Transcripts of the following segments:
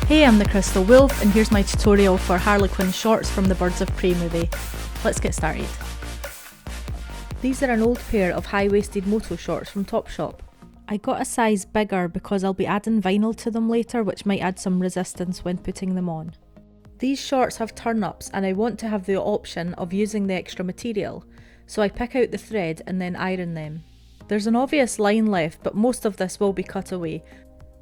Hey, I'm the Crystal Wolf and here's my tutorial for Harley Quinn shorts from the Birds of Prey movie. Let's get started. These are an old pair of high-waisted moto shorts from Topshop. I got a size bigger because I'll be adding vinyl to them later, which might add some resistance when putting them on. These shorts have turn-ups and I want to have the option of using the extra material, so I pick out the thread and then iron them. There's an obvious line left, but most of this will be cut away.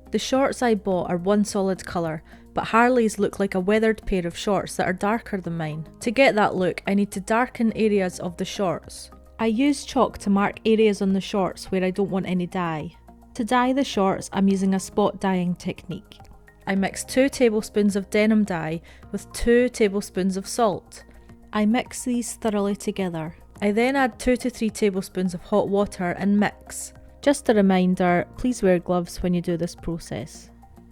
The shorts I bought are one solid colour, but Harley's look like a weathered pair of shorts that are darker than mine. To get that look, I need to darken areas of the shorts. I use chalk to mark areas on the shorts where I don't want any dye. To dye the shorts, I'm using a spot dyeing technique. I mix 2 tablespoons of denim dye with 2 tablespoons of salt. I mix these thoroughly together. I then add 2 to 3 tablespoons of hot water and mix. Just a reminder, please wear gloves when you do this process.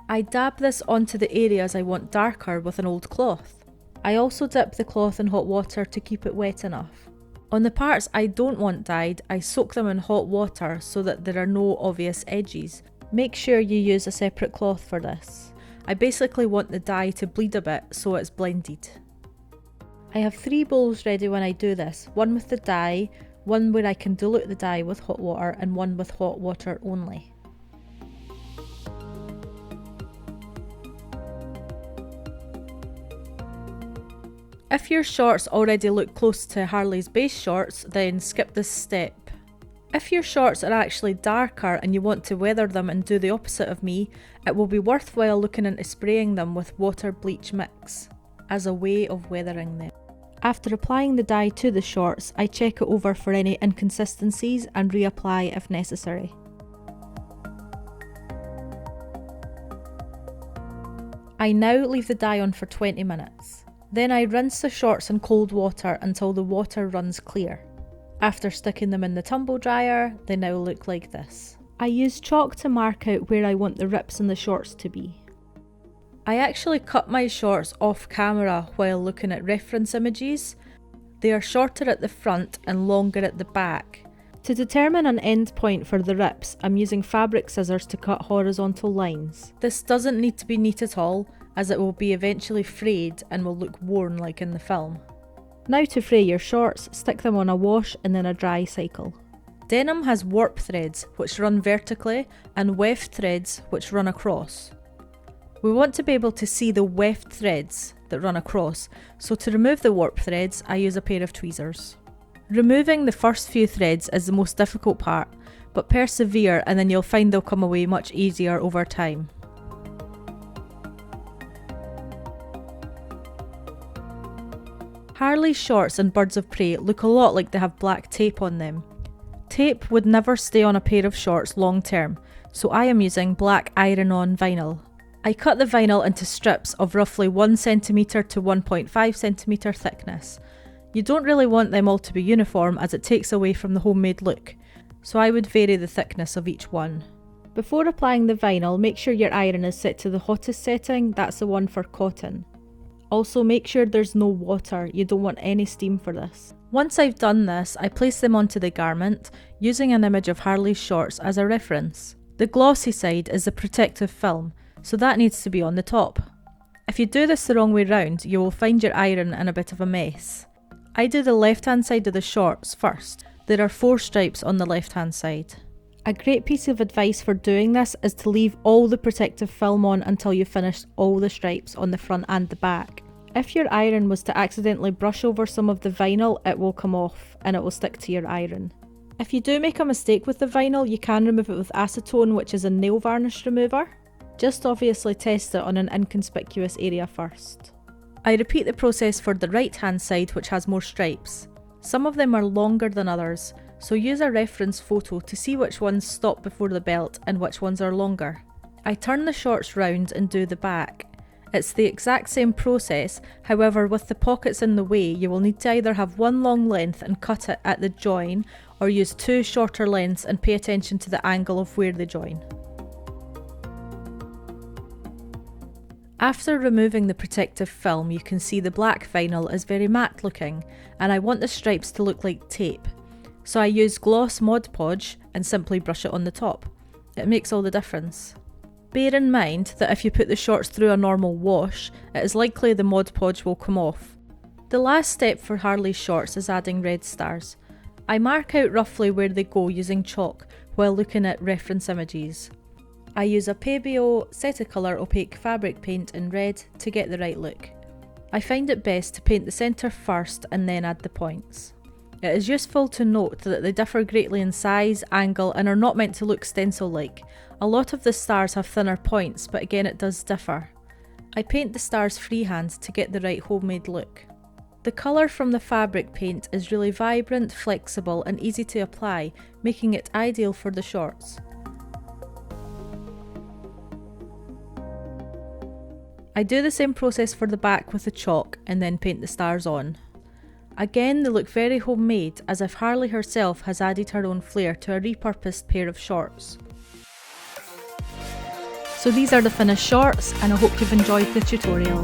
I dab this onto the areas I want darker with an old cloth. I also dip the cloth in hot water to keep it wet enough. On the parts I don't want dyed, I soak them in hot water so that there are no obvious edges. Make sure you use a separate cloth for this. I basically want the dye to bleed a bit so it's blended. I have 3 bowls ready when I do this, one with the dye, one where I can dilute the dye with hot water and one with hot water only. If your shorts already look close to Harley's base shorts, then skip this step. If your shorts are actually darker and you want to weather them and do the opposite of me, it will be worthwhile looking into spraying them with water bleach mix as a way of weathering them. After applying the dye to the shorts, I check it over for any inconsistencies and reapply if necessary. I now leave the dye on for 20 minutes. Then I rinse the shorts in cold water until the water runs clear. After sticking them in the tumble dryer, they now look like this. I use chalk to mark out where I want the rips in the shorts to be. I actually cut my shorts off camera while looking at reference images. They are shorter at the front and longer at the back. To determine an end point for the rips, I'm using fabric scissors to cut horizontal lines. This doesn't need to be neat at all, as it will be eventually frayed and will look worn like in the film. Now to fray your shorts, stick them on a wash and then a dry cycle. Denim has warp threads which run vertically and weft threads which run across. We want to be able to see the weft threads that run across, so to remove the warp threads I use a pair of tweezers. Removing the first few threads is the most difficult part, but persevere and then you'll find they'll come away much easier over time. Harley's shorts and Birds of Prey look a lot like they have black tape on them. Tape would never stay on a pair of shorts long term, so I am using black iron-on vinyl. I cut the vinyl into strips of roughly 1cm to 1.5cm thickness. You don't really want them all to be uniform as it takes away from the homemade look, so I would vary the thickness of each one. Before applying the vinyl, make sure your iron is set to the hottest setting, that's the one for cotton. Also make sure there's no water, you don't want any steam for this. Once I've done this, I place them onto the garment, using an image of Harley's shorts as a reference. The glossy side is the protective film, so that needs to be on the top. If you do this the wrong way round, you will find your iron in a bit of a mess. I do the left hand side of the shorts first. There are 4 stripes on the left hand side. A great piece of advice for doing this is to leave all the protective film on until you've finished all the stripes on the front and the back. If your iron was to accidentally brush over some of the vinyl, it will come off and it will stick to your iron. If you do make a mistake with the vinyl, you can remove it with acetone, which is a nail varnish remover. Just obviously test it on an inconspicuous area first. I repeat the process for the right hand side, which has more stripes. Some of them are longer than others, so use a reference photo to see which ones stop before the belt and which ones are longer. I turn the shorts round and do the back. It's the exact same process, however with the pockets in the way you will need to either have one long length and cut it at the join, or use 2 shorter lengths and pay attention to the angle of where they join. After removing the protective film, you can see the black vinyl is very matte looking, and I want the stripes to look like tape. So I use gloss Mod Podge and simply brush it on the top. It makes all the difference. Bear in mind that if you put the shorts through a normal wash, it is likely the Mod Podge will come off. The last step for Harley's shorts is adding red stars. I mark out roughly where they go using chalk while looking at reference images. I use a Pebeo Setacolour opaque fabric paint in red to get the right look. I find it best to paint the centre first and then add the points. It is useful to note that they differ greatly in size, angle and are not meant to look stencil-like. A lot of the stars have thinner points, but again it does differ. I paint the stars freehand to get the right homemade look. The colour from the fabric paint is really vibrant, flexible and easy to apply, making it ideal for the shorts. I do the same process for the back with the chalk and then paint the stars on. Again, they look very homemade, as if Harley herself has added her own flair to a repurposed pair of shorts. So these are the finished shorts, and I hope you've enjoyed the tutorial.